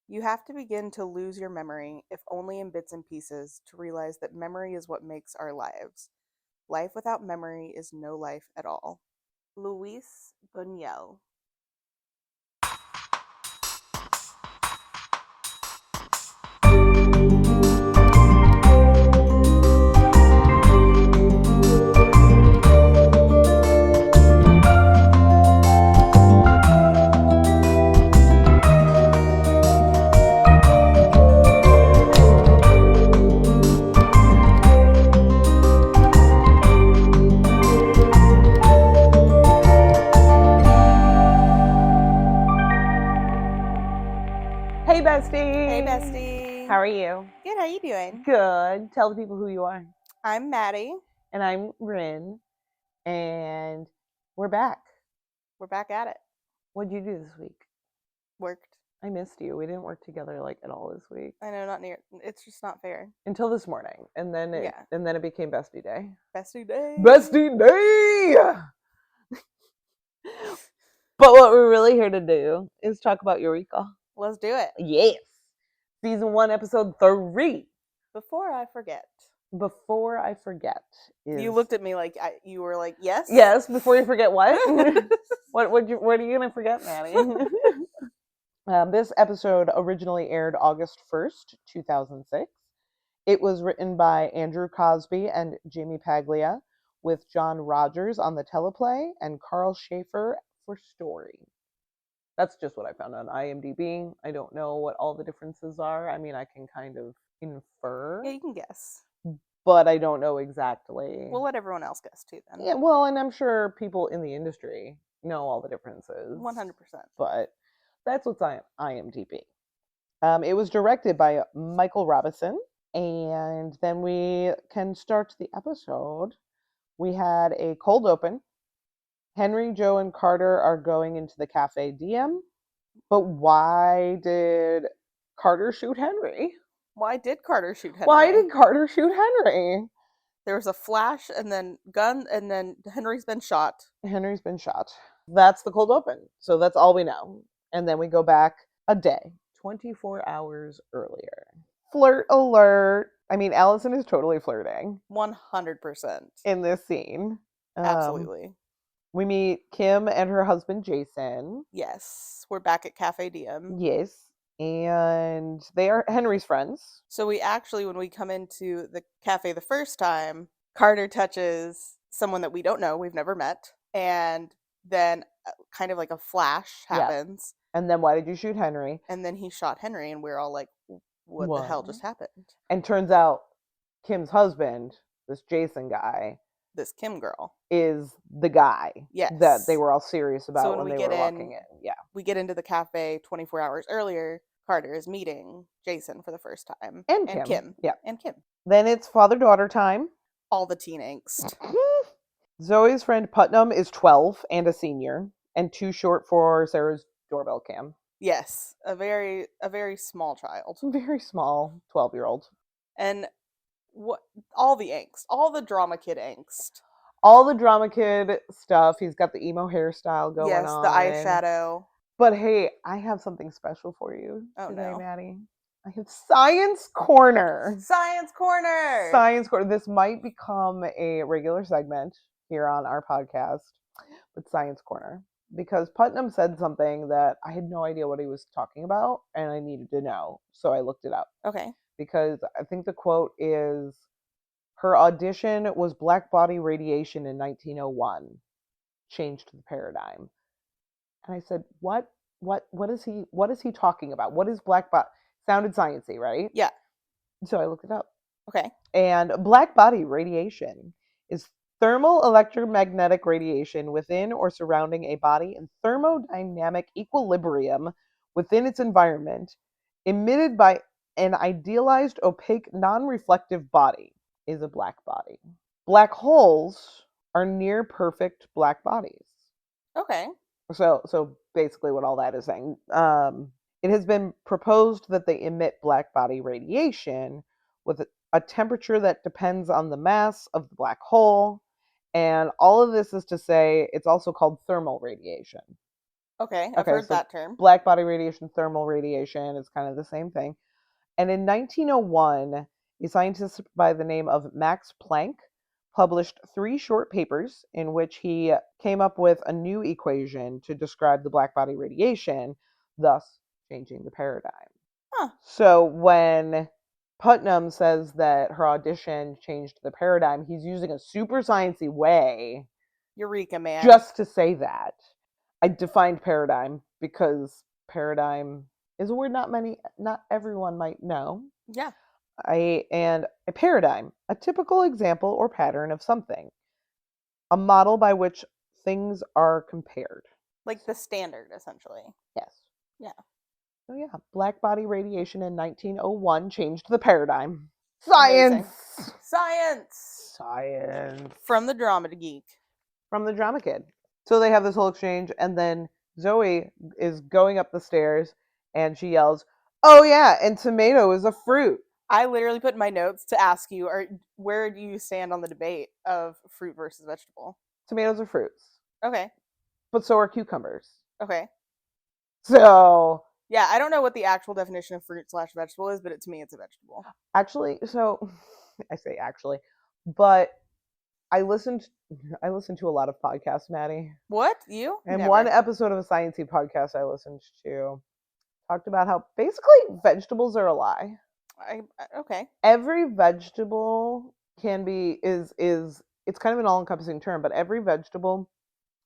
You have to begin to lose your memory, if only in bits and pieces, to realize that memory is what makes our lives. Life without memory is no life at all. Luis Buñuel. Hey, bestie. Hey, bestie. How are you? Good, how you doing? Good. Tell the people who you are. I'm Maddie. And I'm Rin. And we're back. We're back at it. What'd you do this week? Worked. I missed you. We didn't work together at all this week. I know, not near. It's just not fair. Until this morning. And then it became bestie day. Bestie day. Bestie day! But what we're really here to do is talk about Eureka. Let's do it. Yes. Season 1, episode 3. Before I forget. You looked at me like you were like, yes? Yes, before you forget what? What are you going to forget, Maddie? This episode originally aired August 1st, 2006. It was written by Andrew Cosby and Jamie Paglia, with John Rogers on the teleplay and Carl Schaefer for story. That's just what I found on IMDb. I don't know what all the differences are. I mean, I can kind of infer. Yeah, you can guess. But I don't know exactly. We'll let everyone else guess too then. Yeah, well, and I'm sure people in the industry know all the differences. 100%. But that's what's on IMDb. It was directed by Michael Robinson. And then we can start the episode. We had a cold open. Henry, Joe, and Carter are going into the Cafe Diem. But why did Carter shoot Henry? Why did Carter shoot Henry? Why did Carter shoot Henry? There was a flash and then gun and then Henry's been shot. Henry's been shot. That's the cold open. So that's all we know. And then we go back a day, 24 hours earlier. Flirt alert. I mean, Allison is totally flirting. 100%. In this scene. Absolutely. We meet Kim and her husband, Jason. Yes. We're back at Cafe Diem. Yes. And they are Henry's friends. So we actually, when we come into the cafe the first time, Carter touches someone that we don't know, we've never met. And then kind of like a flash happens. Yeah. And then why did you shoot Henry? And then he shot Henry and we're all like, what the hell just happened? And turns out Kim's husband, this Jason guy, this Kim girl, is the guy that they were all serious about so when they were walking in. Yeah. We get into the cafe 24 hours earlier. Carter is meeting Jason for the first time. And Kim. Yeah. And Kim. Then it's father-daughter time. All the teen angst. Zoe's friend Putnam is 12 and a senior, and too short for Sarah's doorbell cam. Yes, a very small child. Very small 12-year-old. And what all the angst, all the drama kid angst. All the drama kid stuff. He's got the emo hairstyle going on. Yes, the eyeshadow. But hey, I have something special for you today, no. Maddie. I have Science Corner. Science Corner. Science Corner. This might become a regular segment here on our podcast, but Science Corner. Because Putnam said something that I had no idea what he was talking about, and I needed to know. So I looked it up. Okay. Because I think the quote is, her audition was black body radiation in 1901. Changed the paradigm. And I said, what is he talking about? What is black body? Sounded sciencey, right? Yeah. So I looked it up. Okay. And black body radiation is thermal electromagnetic radiation within or surrounding a body in thermodynamic equilibrium within its environment, emitted by an idealized, opaque, non-reflective body, is a black body. Black holes are near perfect black bodies. Okay. So basically what all that is saying, it has been proposed that they emit black body radiation with a temperature that depends on the mass of the black hole. And all of this is to say it's also called thermal radiation. Okay, I've heard so that term. black body radiation, thermal radiation is kind of the same thing. And in 1901, a scientist by the name of Max Planck published 3 short papers in which he came up with a new equation to describe the black body radiation, thus changing the paradigm. Huh. So when Putnam says that her audition changed the paradigm, he's using a super sciencey way Eureka, man. just to say that. I defined paradigm because paradigm is a word not everyone might know. Yeah. And a paradigm, a typical example or pattern of something, a model by which things are compared. Like the standard, essentially. Yes. Yeah. So yeah, black body radiation in 1901 changed the paradigm. Science! Amazing. Science! Science. From the Drama Geek. From the Drama Kid. So they have this whole exchange, and then Zoe is going up the stairs, and she yells, "Oh yeah, and tomato is a fruit." I literally put in my notes to ask you, where do you stand on the debate of fruit versus vegetable? Tomatoes are fruits. Okay. But so are cucumbers. Okay. So yeah, I don't know what the actual definition of fruit/vegetable is, but to me, it's a vegetable. Actually, so I say actually, but I listened to a lot of podcasts, Maddie. What? You? And Never. one episode of a sciencey podcast I listened to talked about how basically vegetables are a lie. Okay. Every vegetable can be is it's kind of an all-encompassing term, but every vegetable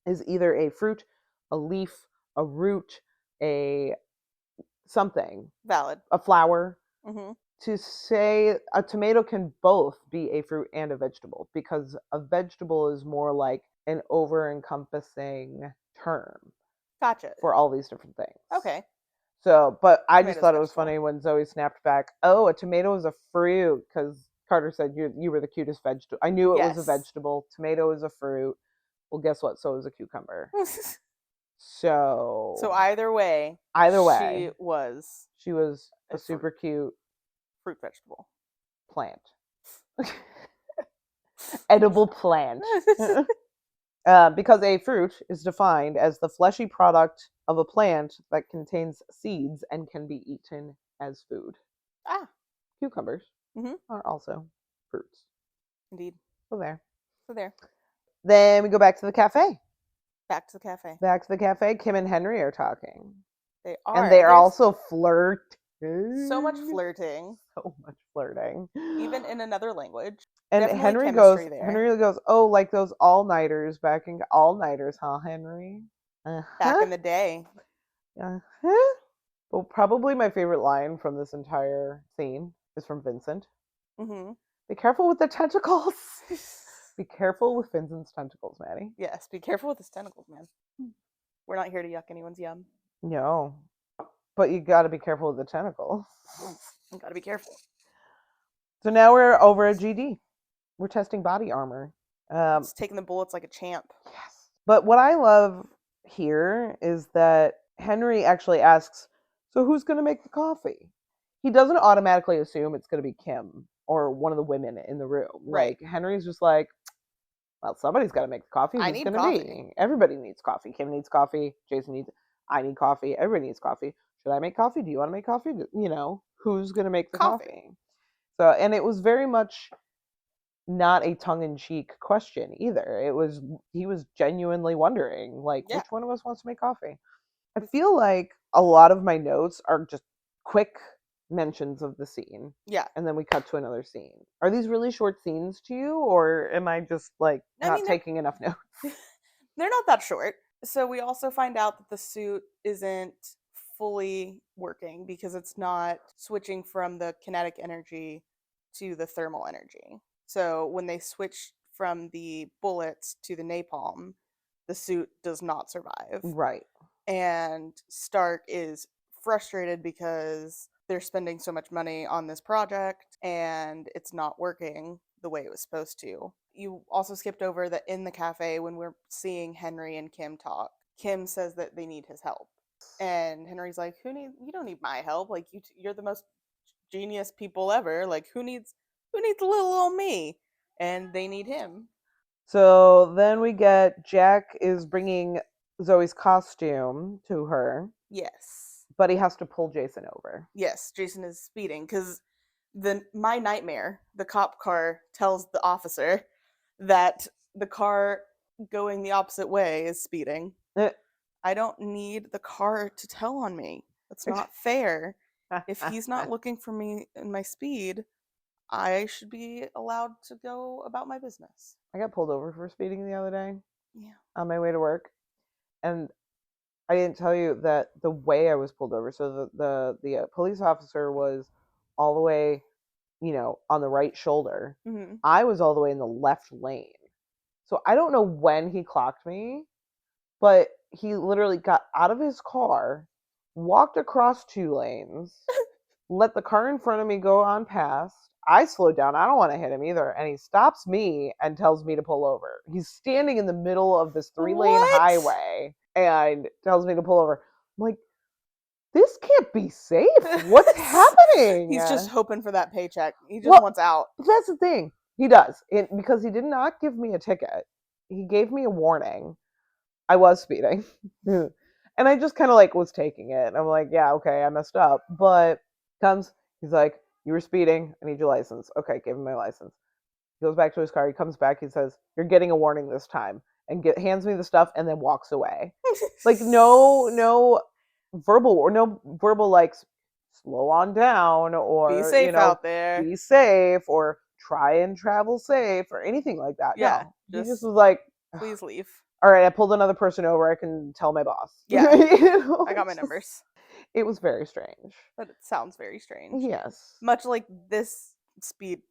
is either a fruit, a leaf, a root, a something. Valid. A flower. Mm-hmm. To say a tomato can both be a fruit and a vegetable, because a vegetable is more like an over-encompassing term. Gotcha. For all these different things. Okay. So, but I just thought it was vegetable. funny when Zoe snapped back, "Oh, a tomato is a fruit," because Carter said you were the cutest vegetable. I knew it was a vegetable. Tomato is a fruit. Well, guess what? So is a cucumber. So either way, she was a super cute fruit vegetable plant. Edible plant. Because a fruit is defined as the fleshy product of a plant that contains seeds and can be eaten as food. Cucumbers are also fruits. Indeed. So there. Then we go back to the cafe. Back to the cafe. Kim and Henry are talking. They are. And they're also flirting. So much flirting. Even in another language. And Henry goes, "Oh, like those all-nighters back in all-nighters, huh, Henry?" Back in the day. Well, probably my favorite line from this entire scene is from Vincent. Mm-hmm. Be careful with the tentacles. Be careful with Vincent's tentacles, Maddie. Yes, be careful with his tentacles, man. We're not here to yuck anyone's yum. No. But you gotta be careful with the tentacles. You gotta be careful. So now we're over at GD. We're testing body armor. It's taking the bullets like a champ. Yes. But what I love here is that Henry actually asks, "So who's going to make the coffee?" He doesn't automatically assume it's going to be Kim or one of the women in the room. Right. Like, Henry's just like, well, somebody's got to make the coffee. Who's going to be? Everybody needs coffee. Kim needs coffee. Jason needs. I need coffee. Everybody needs coffee. Should I make coffee? Do you want to make coffee? You know, who's going to make the coffee? So, and it was very much not a tongue-in-cheek question either. He was genuinely wondering, like, which one of us wants to make coffee? I feel like a lot of my notes are just quick mentions of the scene. Yeah. And then we cut to another scene. Are these really short scenes to you, or am I just like not taking enough notes? They're not that short. So we also find out that the suit isn't fully working because it's not switching from the kinetic energy to the thermal energy. So when they switch from the bullets to the napalm, the suit does not survive. Right. And Stark is frustrated because they're spending so much money on this project and it's not working the way it was supposed to. You also skipped over that in the cafe when we're seeing Henry and Kim talk. Kim says that they need his help. And Henry's like, you don't need my help. Like, you're the most genius people ever. Like, who needs little old me? And they need him. So then we get Jack is bringing Zoe's costume to her, Yes. but he has to pull Jason over. Yes, Jason is speeding because my nightmare, the cop car, tells the officer that the car going the opposite way is speeding. Eh. I don't need the car to tell on me. That's not fair. If he's not looking for me and my speed, I should be allowed to go about my business. I got pulled over for speeding the other day Yeah. on my way to work, and I didn't tell you that the way I was pulled over. So the police officer was all the way, on the right shoulder. Mm-hmm. I was all the way in the left lane. So I don't know when he clocked me, but he literally got out of his car, walked across 2 lanes, let the car in front of me go on past. I slowed down. I don't want to hit him either. And he stops me and tells me to pull over. He's standing in the middle of this 3-lane What? highway and tells me to pull over. I'm like, this can't be safe. What's happening? He's just hoping for that paycheck. He just Well, wants out. That's the thing. He does. Because he did not give me a ticket. He gave me a warning. I was speeding. And I just kind of was taking it. I'm like, yeah, okay, I messed up. But he's like, you were speeding. I need your license. Okay, give him my license. He goes back to his car. He comes back. He says, you're getting a warning this time. And hands me the stuff and then walks away. No verbal slow on down or be safe out there. be safe or try and travel safe or anything like that. Yeah, no, he just was like, please leave. All right, I pulled another person over. I can tell my boss. Yeah, I got my numbers. It was very strange. But it sounds very strange. Yes. Much like this speed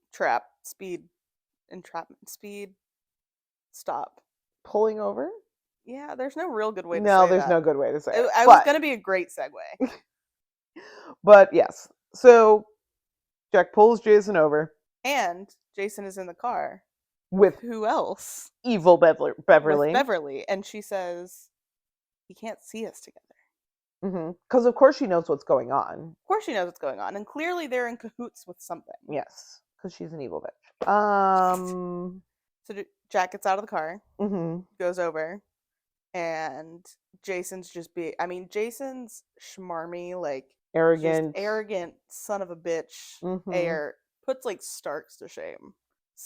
stop. Pulling over? Yeah, there's no real good way to say No, there's that. no good way to say it. It was going to be a great segue. But yes. So Jack pulls Jason over. And Jason is in the car. With who else? Evil Beverly. With Beverly. And she says, he can't see us together. Because of course she knows what's going on. Of course she knows what's going on. And clearly they're in cahoots with something. Yes. Because she's an evil bitch. So Jack gets out of the car. Goes over. And Jason's Jason's schmarmy, arrogant son of a bitch air puts Starks to shame.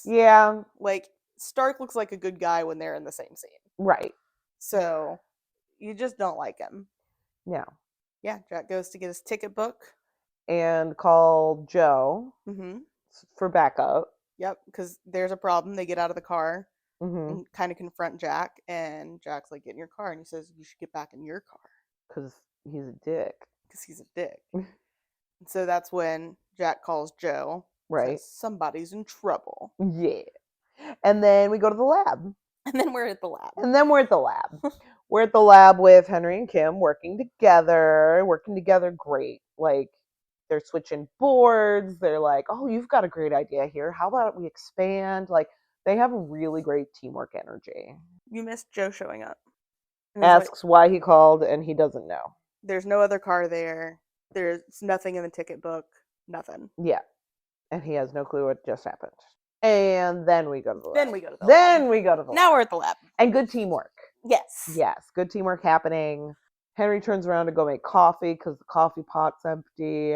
Yeah. Stark looks like a good guy when they're in the same scene. Right. So you just don't like him. Yeah. Yeah, Jack goes to get his ticket book. And call Joe for backup. Yep, because there's a problem. They get out of the car and kind of confront Jack. And Jack's like, get in your car. And he says, you should get back in your car. Because he's a dick. And so that's when Jack calls Joe. Right. Says, somebody's in trouble. Yeah. And then we go to the lab. And then we're at the lab. We're at the lab with Henry and Kim working together great. They're switching boards. They're like, oh, you've got a great idea here. How about we expand? They have a really great teamwork energy. You missed Joe showing up. Asks why he called, and he doesn't know. There's no other car there. There's nothing in the ticket book. Nothing. Yeah. And he has no clue what just happened. And then we go to the lab. Then we go to the lab. Now we're at the lab. And good teamwork. Yes. Yes. Good teamwork happening. Henry turns around to go make coffee because the coffee pot's empty.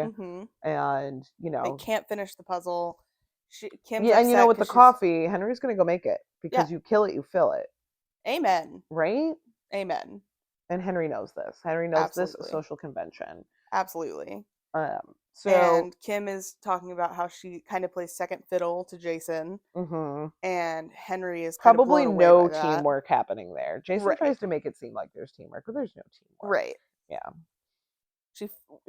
And, they can't finish the puzzle. Kim's and with the coffee, Henry's going to go make it because you kill it, you fill it. Amen. Right? Amen. And Henry knows this. Henry knows Absolutely. This social convention. Absolutely. And Kim is talking about how she kind of plays second fiddle to Jason. And Henry is kind probably of no teamwork happening there. Jason tries to make it seem like there's teamwork, but there's no teamwork. Right. Yeah.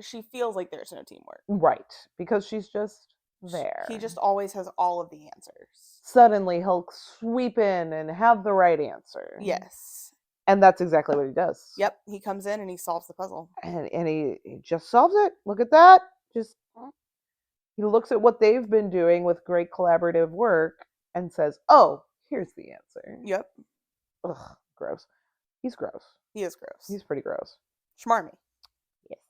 She feels like there's no teamwork. Right. Because she's just there. He just always has all of the answers. Suddenly he'll sweep in and have the right answer. Yes. And that's exactly what he does. Yep. He comes in and he solves the puzzle. And he just solves it. Look at that. He looks at what they've been doing with great collaborative work and says, oh, here's the answer. Yep. Ugh, gross. He's gross. He is gross. He's pretty gross. Schmarmy. Yes.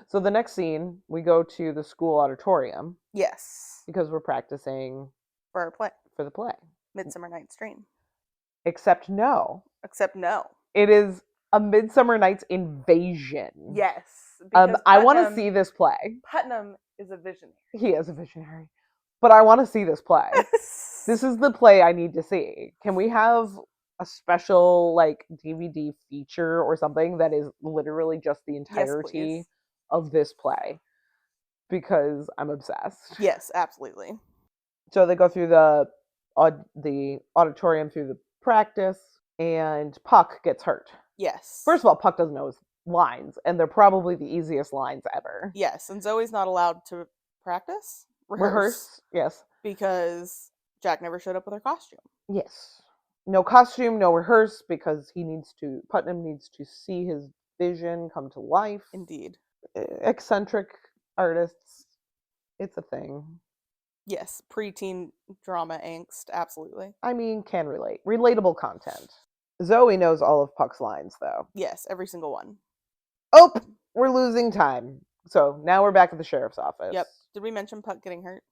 So the next scene, we go to the school auditorium. Yes. Because we're practicing for our play. For the play. Midsummer Night's Dream. Except no. Except no. It is A Midsummer Night's Invasion. Yes. Because I want to see this play. Putnam is a visionary. He is a visionary. But I want to see this play. This is the play I need to see. Can we have a special like DVD feature or something that is literally just the entirety yes, of this play? Because I'm obsessed. Yes, absolutely. So they go through the auditorium through the practice, and Puck gets hurt. Yes. First of all, Puck doesn't know his lines, and they're probably the easiest lines ever. Yes, and Zoe's not allowed to practice? Rehearse, yes. Because Jack never showed up with her costume. Yes. No costume, no rehearse, because Putnam needs to see his vision come to life. Indeed. Eccentric artists, it's a thing. Yes, preteen drama angst, absolutely. I mean, can relate. Relatable content. Zoe knows all of Puck's lines, though. Yes, every single one. Oh, we're losing time. So now we're back at the sheriff's office. Yep. Did we mention Puck getting hurt?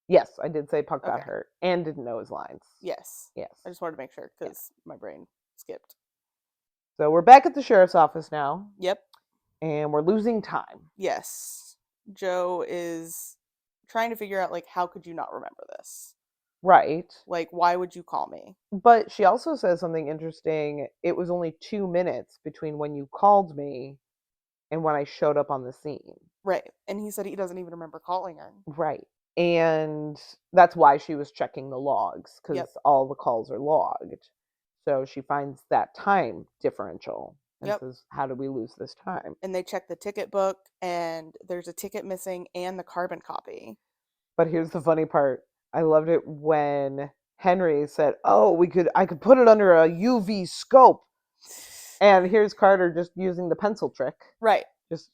Yes, I did say Puck got hurt and didn't know his lines. Yes. Yes. I just wanted to make sure because my brain skipped. So we're back at the sheriff's office now. Yep. And we're losing time. Yes. Joe is trying to figure out, like, how could you not remember this? Right. Like, why would you call me? But she also says something interesting. It was only 2 minutes between when you called me and when I showed up on the scene. Right. And he said he doesn't even remember calling her. Right. And that's why she was checking the logs, because all the calls are logged. So she finds that time differential and says, how did we lose this time? And they check the ticket book, and there's a ticket missing and the carbon copy. But here's the funny part. I loved it when Henry said, oh, I could put it under a UV scope. And here's Carter just using the pencil trick. Right. Just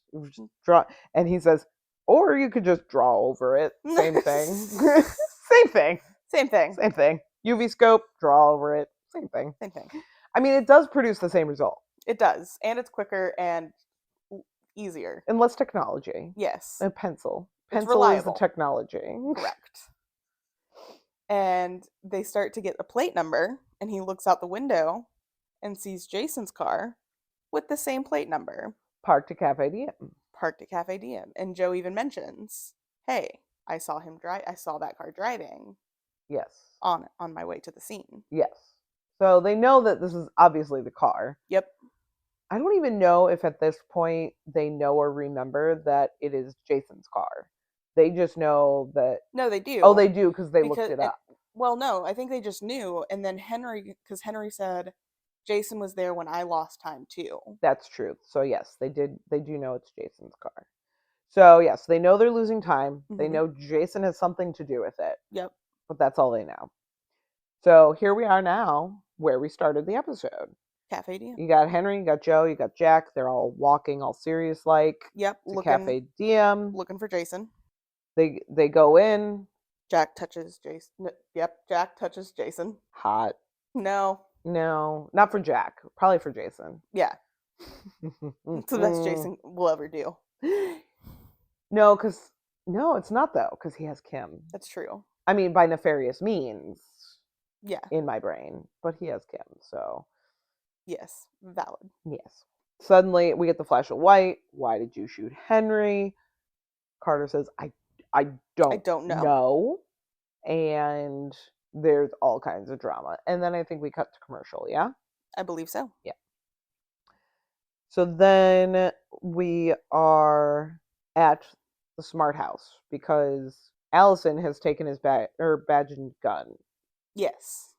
draw. And he says, or you could just draw over it. Same thing. Same thing. Same thing. Same thing. UV scope, draw over it. Same thing. Same thing. I mean, it does produce the same result. It does. And it's quicker and easier. And less technology. Yes. A pencil. It's Pencil reliable. is the technology. Correct. And they start to get a plate number, and he looks out the window and sees Jason's car with the same plate number. Parked at Cafe Diem. Parked at Cafe Diem. And Joe even mentions, hey, I saw that car driving. Yes. On my way to the scene. Yes. So they know that this is obviously the car. Yep. I don't even know if at this point they know or remember that it is Jason's car. They just know that... No, they do. Oh, they do because they looked it up. Well, no, I think they just knew. And then because Henry said Jason was there when I lost time too. That's true. So yes, they do know it's Jason's car. So yes, they know they're losing time. Mm-hmm. They know Jason has something to do with it. Yep. But that's all they know. So here we are now, where we started the episode. Cafe Diem. You got Henry, you got Joe, you got Jack. They're all walking all serious-like. Yep. To Cafe Diem. Looking for Jason. They go in. Jack touches Jason. Yep, Jack touches Jason. Hot. No, not for Jack. Probably for Jason. Yeah. It's the best Jason will ever do. No, it's not though, because he has Kim. That's true. I mean, by nefarious means. Yeah. In my brain. But he has Kim, so. Yes, valid. Yes. Suddenly, we get the flash of white. Why did you shoot Henry? Carter says, I don't know. And there's all kinds of drama. And then I think we cut to commercial, yeah? I believe so. Yeah. So then we are at the Smart House because Allison has taken his badge and gun. Yes.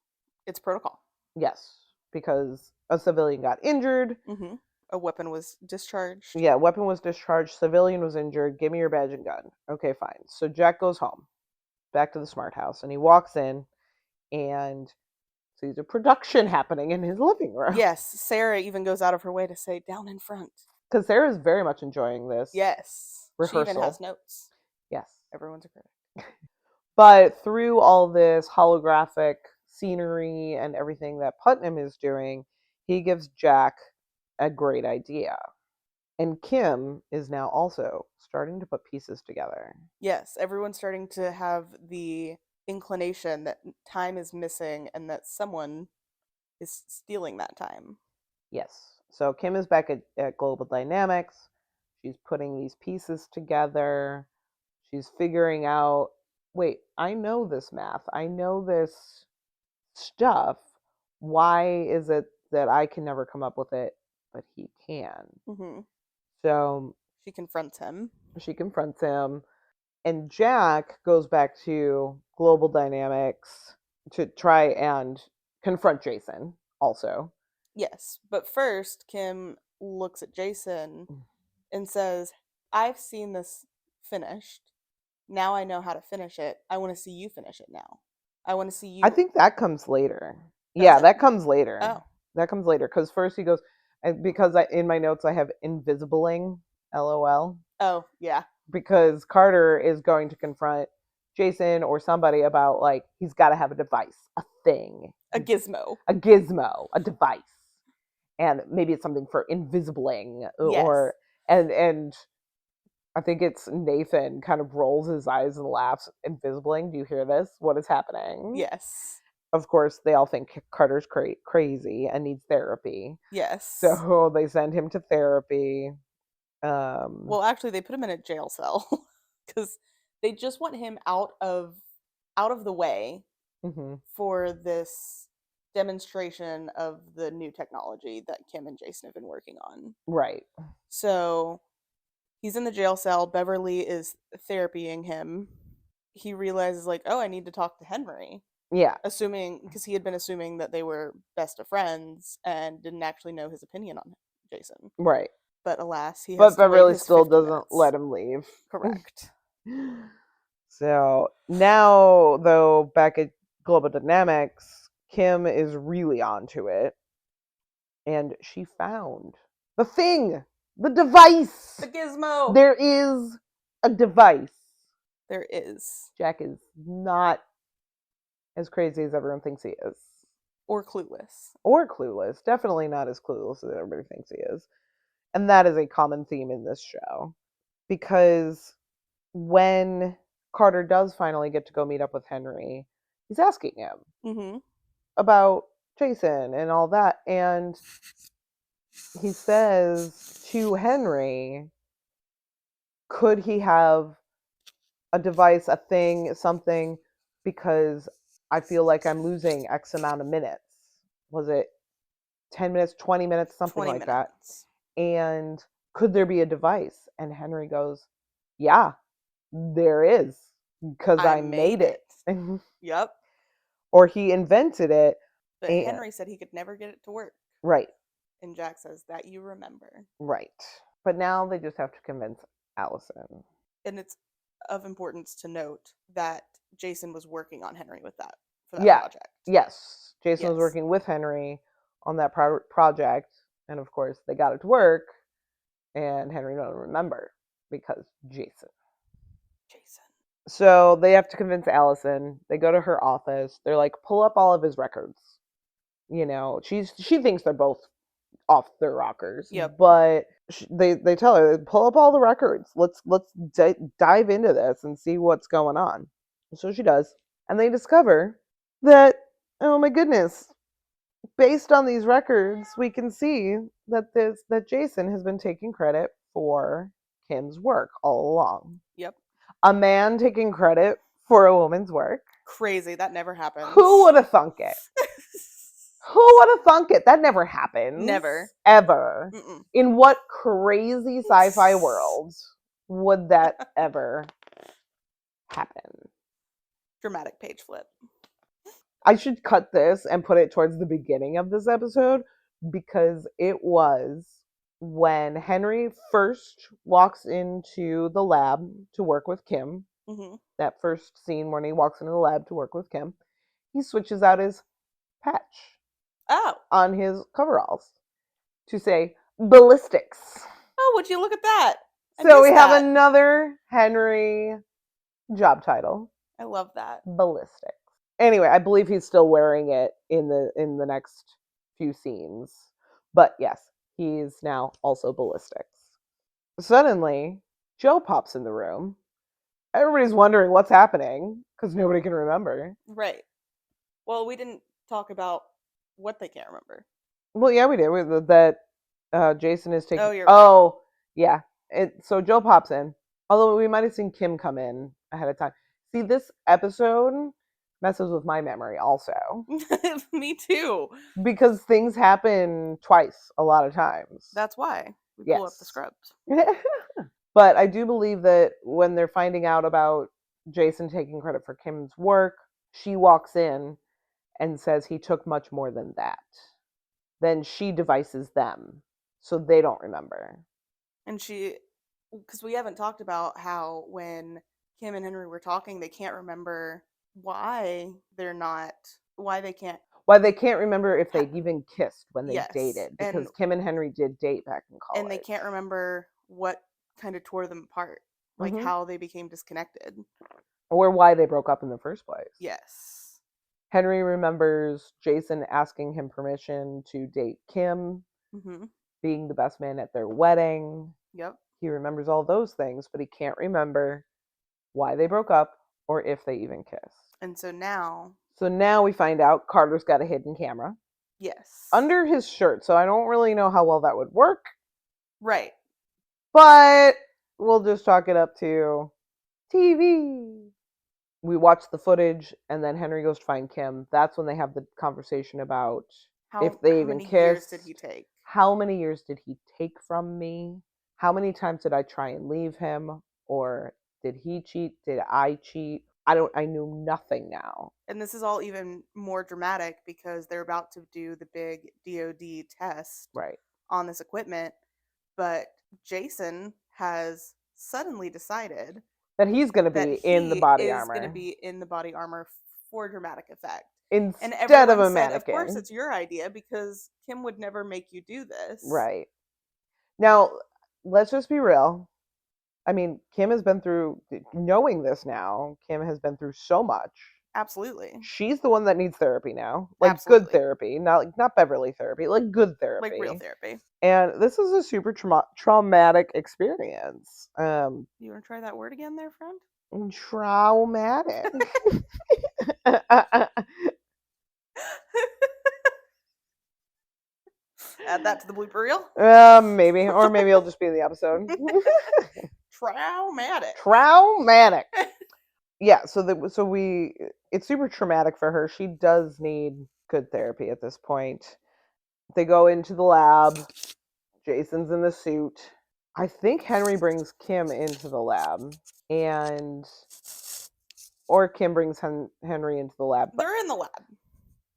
It's protocol. Yes, because a civilian got injured. Mm-hmm. A weapon was discharged. Yeah, weapon was discharged. Civilian was injured. Give me your badge and gun. Okay, fine. So Jack goes home, back to the Smart House, and he walks in and sees a production happening in his living room. Yes, Sarah even goes out of her way to say, down in front. Because Sarah's very much enjoying this. Yes. Rehearsal. She even has notes. Yes. Everyone's a critic. But through all this holographic scenery and everything that Putnam is doing, he gives Jack a great idea. And Kim is now also starting to put pieces together. Yes, everyone's starting to have the inclination that time is missing and that someone is stealing that time. Yes. So Kim is back at Global Dynamics. She's putting these pieces together. She's figuring out, wait, I know this math. I know this stuff. Why is it that I can never come up with it, but he can? Mm-hmm. So She confronts him. she confronts him, and Jack goes back to Global Dynamics to try and confront Jason also. Yes, but first, Kim looks at Jason and says, I've seen this finished. Now I know how to finish it. I want to see you finish it now. I want to see I you. think that comes later. Does Yeah, it? that comes later. Oh. That comes later because first he goes, because in my notes I have invisibling, LOL, Oh, yeah. because Carter is going to confront Jason or somebody about like he's got to have a device, a thing, A gizmo. a gizmo, a device, and maybe it's something for invisibling or Yes. and I think it's Nathan kind of rolls his eyes and laughs. Invisibling, do you hear this? What is happening? Yes. Of course, they all think Carter's crazy and needs therapy. Yes. So they send him to therapy. Well, actually, they put him in a jail cell because they just want him out of the way mhm, for this demonstration of the new technology that Kim and Jason have been working on. right. So he's in the jail cell. Beverly is therapying him. He realizes, like, oh, I need to talk to Henry. Yeah, Assuming, because he had been assuming that they were best of friends and didn't actually know his opinion on Jason. right. But alas, he has But to wait Beverly his still 50 doesn't minutes. let him leave. Correct. So now, though, back at Global Dynamics, Kim is really onto it. And she found the thing, the device. The gizmo. There is a device. There is. Jack is not as crazy as everyone thinks he is. Or clueless. Or clueless. Definitely not as clueless as everybody thinks he is. And that is a common theme in this show. Because when Carter does finally get to go meet up with Henry, he's asking him Mm-hmm. about Jason and all that. And he says to Henry, could he have a device, a thing, something, because I feel like I'm losing X amount of minutes. Was it 10 minutes, 20 minutes, something 20 like that? minutes. And could there be a device? And Henry goes, yeah, there is, because I made it. Yep. Or he invented it. But And, Henry said he could never get it to work. right, And Jack says, that you remember. right. But now they just have to convince Allison. And it's of importance to note that Jason was working on Henry with that for that Yeah. project. Yes. Jason was Yes. working with Henry on that project. And of course, they got it to work. And Henry doesn't remember because Jason. So they have to convince Allison. They go to her office. They're like, pull up all of his records. You know, she thinks they're both off their rockers. Yep. But they tell her, pull up all the records. Let's dive into this and see what's going on. So she does. And they discover that, oh my goodness, based on these records, we can see that Jason has been taking credit for Kim's work all along. Yep. A man taking credit for a woman's work. Crazy. That never happens. Who would have thunk it? Who would have thunk it? That never happens. Never. Ever. Mm-mm. In what crazy sci-fi world would that ever happen? Dramatic page flip. I should cut this and put it towards the beginning of this episode because it was when Henry first walks into the lab to work with Kim. Mm-hmm. That first scene when he walks into the lab to work with Kim, he switches out his patch on his coveralls to say ballistics. Oh, would you look at that? So we have another Henry job title. I love that. Ballistics. Anyway, I believe he's still wearing it in the next few scenes. But yes, he's now also ballistics. Suddenly, Joe pops in the room. Everybody's wondering what's happening because nobody can remember. Right. Well, we didn't talk about what they can't remember. Well, yeah, we did. That Jason is taking. Oh, you're right. Oh, yeah. So Joe pops in. Although we might have seen Kim come in ahead of time. See, this episode messes with my memory also Me too. because things happen twice a lot of times. That's why we pull up the Yes. script. But I do believe that when they're finding out about Jason taking credit for Kim's work, she walks in and says he took much more than that. Then she devices them so they don't remember. And because we haven't talked about how when Kim and Henry were talking, they can't remember why they can't. Why they can't remember if they even kissed when they Yes, dated, because and Kim and Henry did date back in college. and they can't remember what kind of tore them apart, like how they became disconnected. Or why they broke up in the first place. Yes. Henry remembers Jason asking him permission to date Kim, being the best man at their wedding. Yep. He remembers all those things, but he can't remember why they broke up or if they even kissed. And so now we find out Carter's got a hidden camera. Yes. Under his shirt, so I don't really know how well that would work. Right. But we'll just chalk it up to TV. We watch the footage, and then Henry goes to find Kim. That's when they have the conversation about if they even kissed. How many years did he take? How many years did he take from me? How many times did I try and leave him? Or did he cheat? Did I cheat? I knew nothing now. And this is all even more dramatic because they're about to do the big DOD test on this equipment, but Jason has suddenly decided that he's going to be in the body armor. Going to be in the body armor for dramatic effect. Instead of a mannequin. Of course it's your idea because Kim would never make you do this. Right. Now, let's just be real. I mean, Kim has been through, knowing this now, Kim has been through so much. Absolutely. She's the one that needs therapy now. Like, absolutely. Good therapy. Not Beverly therapy. Like, good therapy. Like real therapy. And this is a super traumatic experience. You want to try that word again there, friend? Traumatic. Add that to the blooper reel? Maybe. Or maybe it'll just be in the episode. Traumatic. Yeah, it's super traumatic for her. She does need good therapy at this point. They go into the lab. Jason's in the suit. I think Henry brings Kim into the lab, or Kim brings Henry into the lab. They're in the lab.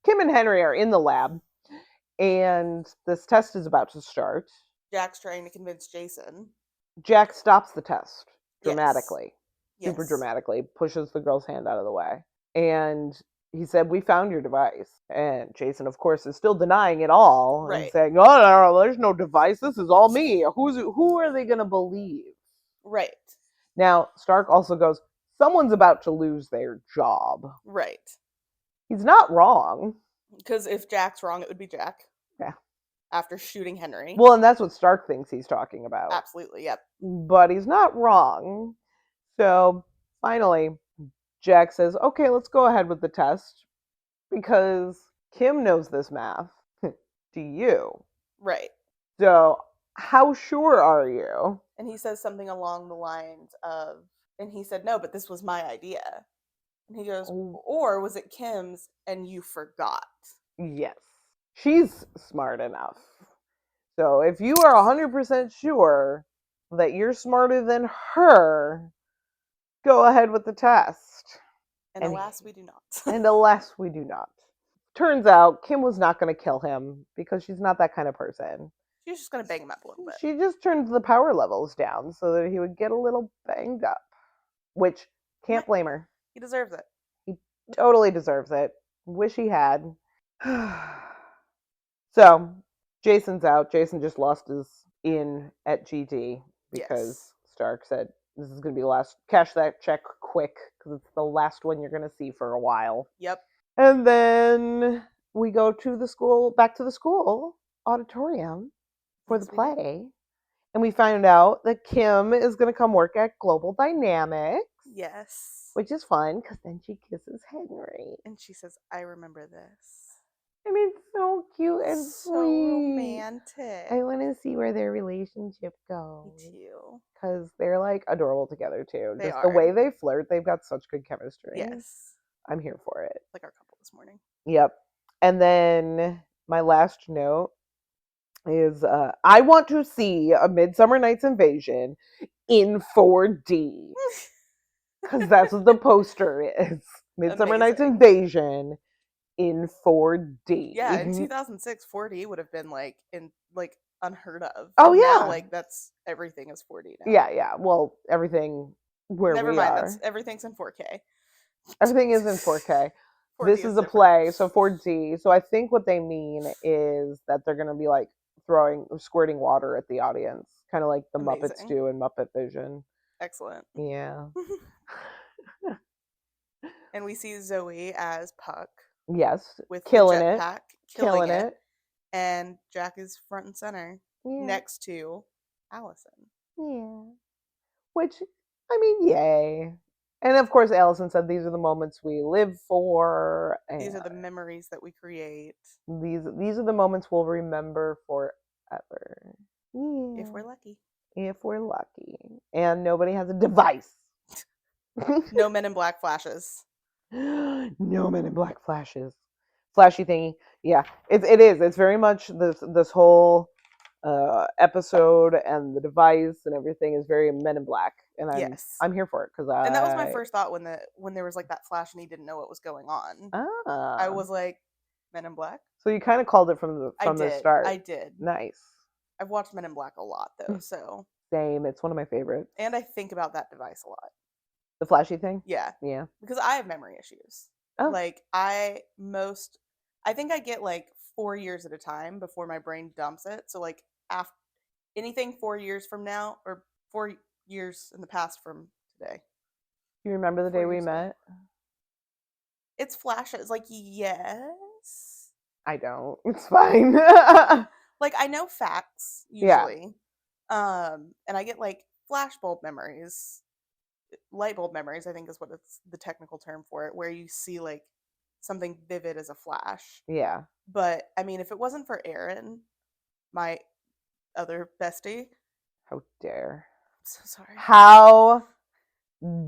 Kim and Henry are in the lab, and this test is about to start. Jack's trying to convince Jason. Jack stops the test dramatically. Yes. Super dramatically, pushes the girl's hand out of the way. And he said, "We found your device." And Jason, of course, is still denying it all. Right. And saying, "Oh, no, there's no device. This is all me." Who are they going to believe? Right. Now, Stark also goes, "Someone's about to lose their job." Right. He's not wrong. Because if Jack's wrong, it would be Jack. Yeah. After shooting Henry. Well, and that's what Stark thinks he's talking about. Absolutely, yep. But he's not wrong. So, finally, Jack says, "Okay, let's go ahead with the test." Because Kim knows this math. Do you? Right. So, how sure are you? And he says something along the lines of, and he said, "No, but this was my idea." And he goes, "Or was it Kim's and you forgot?" Yes. She's smart enough. So if you are 100% sure that you're smarter than her, go ahead with the test. And alas, we do not. And alas, we do not. Turns out Kim was not going to kill him because she's not that kind of person. She's just going to bang him up a little bit. She just turned the power levels down so that he would get a little banged up. Which, can't blame her. He deserves it. He totally deserves it. Wish he had. So, Jason's out. Jason just lost his in at GD because Stark said, "This is going to be the last. Cash that check quick because it's the last one you're going to see for a while." Yep. And then we go to back to the school auditorium for the play. And we find out that Kim is going to come work at Global Dynamics. Yes. Which is fun because then she kisses Henry. And she says, "I remember this." And it's so cute and So sweet. romantic. I want to see where their relationship goes. Me too. Because they're like adorable together too. They Just are. the way they flirt, they've got such good chemistry. Yes. I'm here for it. Like our couple this morning. Yep. And then my last note is I want to see a Midsummer Night's Invasion in 4D. Because that's what the poster is. Midsummer Night's Amazing. Invasion in 4D. Yeah, in 2006, 4D would have been like unheard of. Oh, and yeah. Now like that's everything is 4D now. Yeah. Well, everything where Never we mind. are. That's everything's in 4K. Everything is in 4K. 4D This is a different. play, so 4D. So I think what they mean is that they're going to be like squirting water at the audience, kind of like the Muppets Amazing. do in Muppet Vision. Excellent. Yeah. And we see Zoe as Puck Yes. with Killing the it. jetpack, Killing it. and Jack is front and center Yeah. next to Allison. Yeah. Which, I mean, yay. And of course, Allison said these are the moments we live for. And These are the memories that we create. These are the moments we'll remember forever. Yeah. If we're lucky. If we're lucky. And nobody has a device. No Men in Black flashes. No Men in Black flashes. Flashy thingy. Yeah. It is. It's very much this whole episode and the device and everything is very Men in Black. And I'm here for it because And that was my first thought when there was like that flash and he didn't know what was going on. I was like, Men in Black. So you kind of called it from the start. I did. Nice. I've watched Men in Black a lot though, so same. It's one of my favorites. And I think about that device a lot. The flashy thing. Yeah. Yeah. Because I have memory issues. Oh. Like I think I get like 4 years at a time before my brain dumps it. So like after anything 4 years from now or 4 years in the past from today. You remember the day we met? It's flashes. Like, yes. I don't. It's fine. Like, I know facts, usually. Yeah. And I get, like, flashbulb memories. Light bulb memories, I think is what it's the technical term for it, where you see, like, something vivid as a flash. Yeah. But, I mean, if it wasn't for Erin, my other bestie. How dare. I'm so sorry. How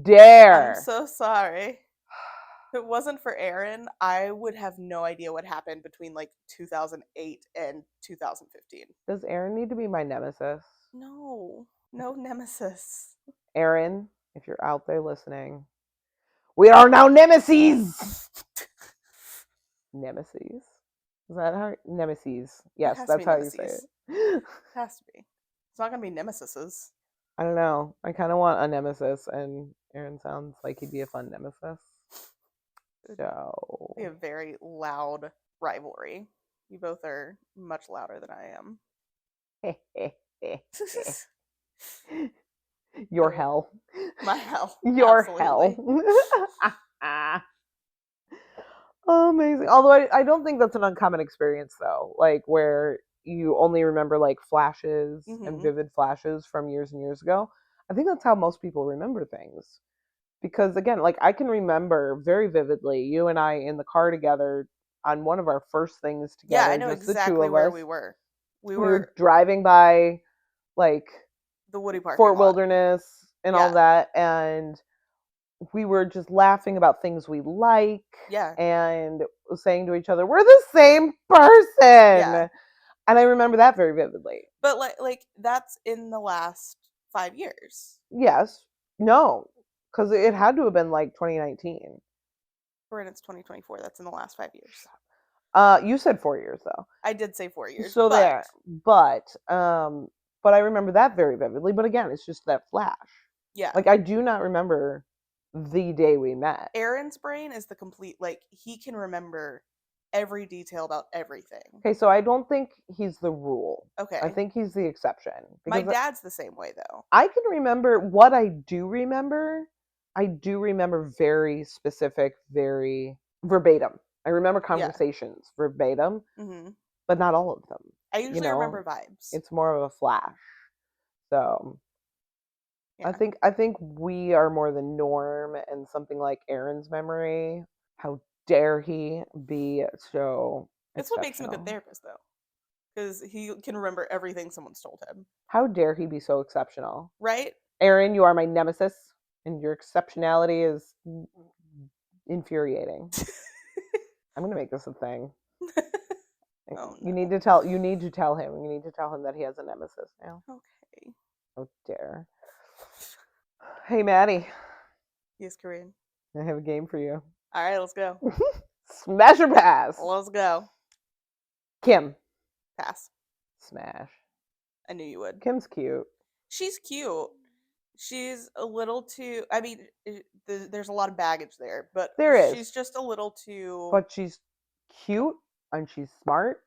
dare. I'm so sorry. If it wasn't for Erin, I would have no idea what happened between like 2008 and 2015. Does Erin need to be my nemesis? No nemesis. Erin, if you're out there listening, we are now nemesis. Nemesis? Is that how? Nemesis. Yes, that's how you say it. It has to be. It's not going to be nemesises. I don't know. I kind of want a nemesis, and Erin sounds like he'd be a fun nemesis. So we have very loud rivalry. You both are much louder than I am. Your hell. My hell. Your Absolutely. hell. Amazing. Although I don't think that's an uncommon experience though. Like where you only remember like flashes and vivid flashes from years and years ago. I think that's how most people remember things. Because again, like I can remember very vividly you and I in the car together on one of our first things together. Yeah, I know exactly where we were. We were driving by like the Woody Park, Fort Wilderness and all that, and we were just laughing about things we like. Yeah. And saying to each other, we're the same person. Yeah. And I remember that very vividly. But like that's in the last 5 years. Yes. No. Because it had to have been like 2019. And it's 2024. That's in the last 5 years. You said 4 years though. I did say 4 years. So there. But I remember that very vividly. But again, it's just that flash. Yeah. Like I do not remember the day we met. Erin's brain is the complete, like he can remember every detail about everything. Okay, so I don't think he's the rule. Okay. I think he's the exception. My dad's the same way though. I can remember what I do remember. I do remember very specific, very verbatim. I remember conversations verbatim, but not all of them. I usually remember vibes. It's more of a flash. So yeah. I think we are more the norm, and something like Erin's memory. How dare he be so It's what makes him a good exceptional. therapist, though. Because he can remember everything someone's told him. How dare he be so exceptional? Right? Aaron, you are my nemesis, and your exceptionality is infuriating. I'm gonna make this a thing. Oh, You no. need to tell him. You need to tell him that he has a nemesis now. Okay. How dare. Hey, Maddie, Yes, Korean. I have a game for you. All right, let's go. Smash or pass? Let's go. Kim. Pass. Smash. I knew you would. Kim's cute. She's cute. She's a little too. I mean, there's a lot of baggage there, but There is. she's just a little too. But she's cute, and she's smart,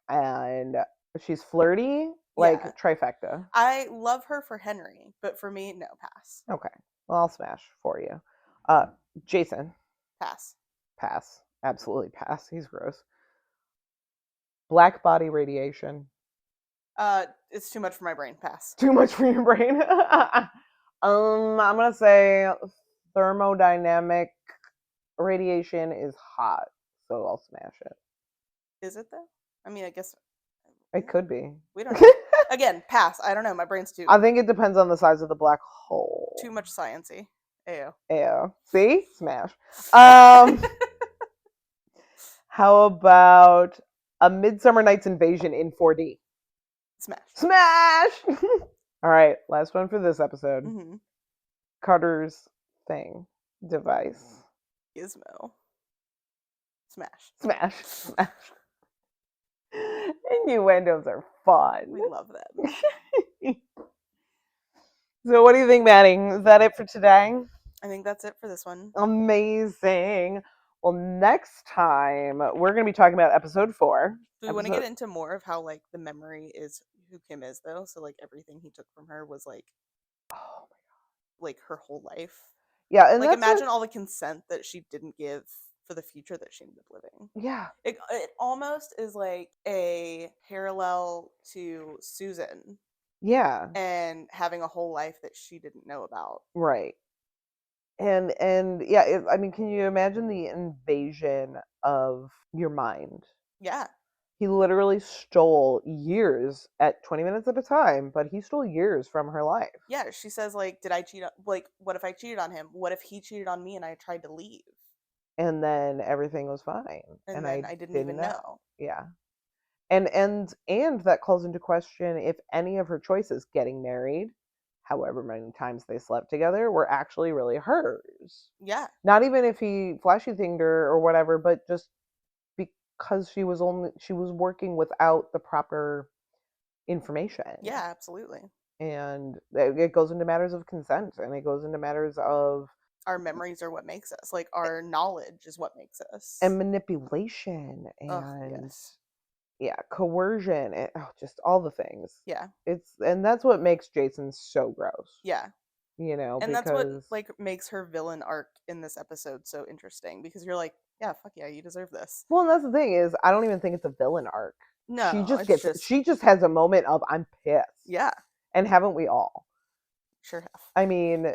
and she's flirty. Like, Yeah. trifecta. I love her for Henry, but for me, no, pass. Okay. Well, I'll smash for you. Jason. Pass. Pass. Absolutely pass. He's gross. Black body radiation. It's too much for my brain. Pass. Too much for your brain. I'm gonna say thermodynamic radiation is hot, so I'll smash it. Is it though? I mean, I guess It could be. we don't know. Again, pass. I don't know. My brain's too I think it depends on the size of the black hole. too much sciencey. Ayo. Yeah. See? Smash. How about a Midsummer Night's Invasion in 4D? Smash. Smash! All right, last one for this episode. Mm-hmm. Carter's thing. Device. Gizmo. Smash. Smash. Smash. Innuendos are fun. We love them. So what do you think, Maddie? Is that it for today? I think that's it for this one. Amazing. Well, next time we're going to be talking about episode 4. Do we want to get into more of how like the memory is who Kim is though? So like everything he took from her was like, oh my god, like her whole life. Yeah, and like imagine all the consent that she didn't give for the future that she ended up living. Yeah. It almost is like a parallel to Susan. Yeah. And having a whole life that she didn't know about. Right. And yeah, I mean, can you imagine the invasion of your mind? Yeah. He literally stole years at 20 minutes at a time, but he stole years from her life. Yeah, she says like, did I cheat on, like, what if I cheated on him? What if he cheated on me and I tried to leave? And then everything was fine. And then I didn't even know. Yeah. And that calls into question if any of her choices, getting married, however many times they slept together, were actually really hers. Yeah. Not even if he flashy thinged her or whatever, but just because she was working without the proper information. Yeah, absolutely. And it goes into matters of consent, and it goes into matters of our memories are what makes us. Like our knowledge is what makes us. And manipulation and yeah, coercion, and just all the things. Yeah. And that's what makes Jason so gross. Yeah. You know, and that's what like makes her villain arc in this episode so interesting, because you're like, yeah, fuck yeah, you deserve this. Well, and that's the thing is, I don't even think it's a villain arc. No, she just has a moment of I'm pissed. Yeah. And haven't we all? Sure have. I mean,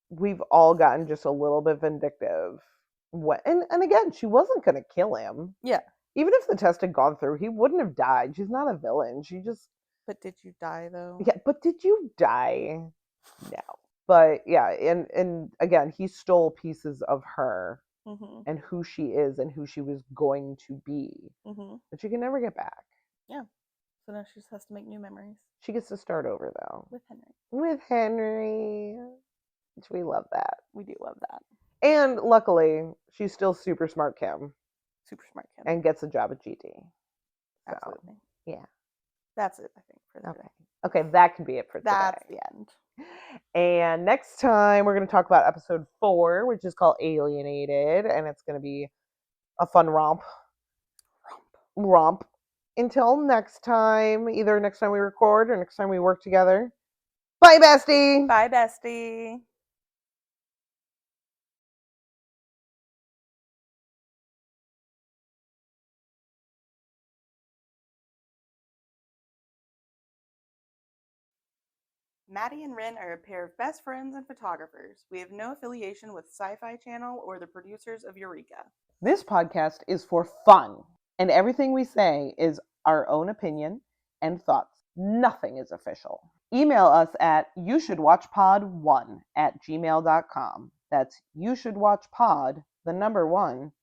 we've all gotten just a little bit vindictive. And again, she wasn't gonna kill him. Yeah. Even if the test had gone through, he wouldn't have died. She's not a villain. She just. But did you die though? Yeah, but did you die? No. But yeah, and again, he stole pieces of her and who she is and who she was going to be. But she can never get back. Yeah. So now she just has to make new memories. She gets to start over though. With Henry. Which we love that. We do love that. And luckily, she's still super smart Kim. Super smart Kim. And gets a job at GT. Absolutely. So, yeah. That's it, I think, for today. Okay, that can be it for today. That's the end. And next time, we're going to talk about episode 4, which is called Alienated. And it's going to be a fun romp. Until next time, either next time we record or next time we work together. Bye, bestie! Bye, bestie! Madi and Rin are a pair of best friends and photographers. We have no affiliation with Sci-Fi Channel or the producers of Eureka. This podcast is for fun. And everything we say is our own opinion and thoughts. Nothing is official. Email us at youshouldwatchpod1@gmail.com. That's youshouldwatchpod, the number 1,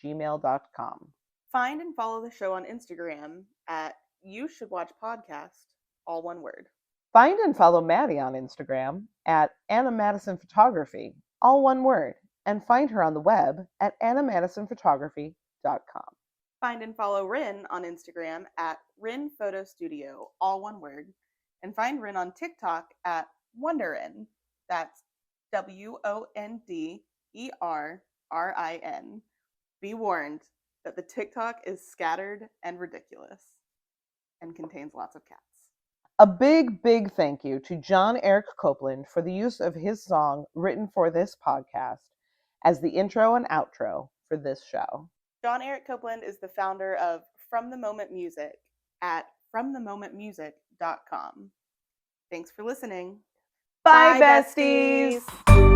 @gmail.com. Find and follow the show on Instagram at You Should Watch Podcast, all one word. Find and follow Maddie on Instagram at Anna Madison Photography, all one word, and find her on the web at annamadisonphotography.com. Find and follow Rin on Instagram at Rin Photo Studio, all one word, and find Rin on TikTok at WonderRin. That's WONDERRIN. Be warned that the TikTok is scattered and ridiculous and contains lots of cats. A big, big thank you to John Eric Copeland for the use of his song written for this podcast as the intro and outro for this show. John Eric Copeland is the founder of From the Moment Music at fromthemomentmusic.com. Thanks for listening. Bye, besties!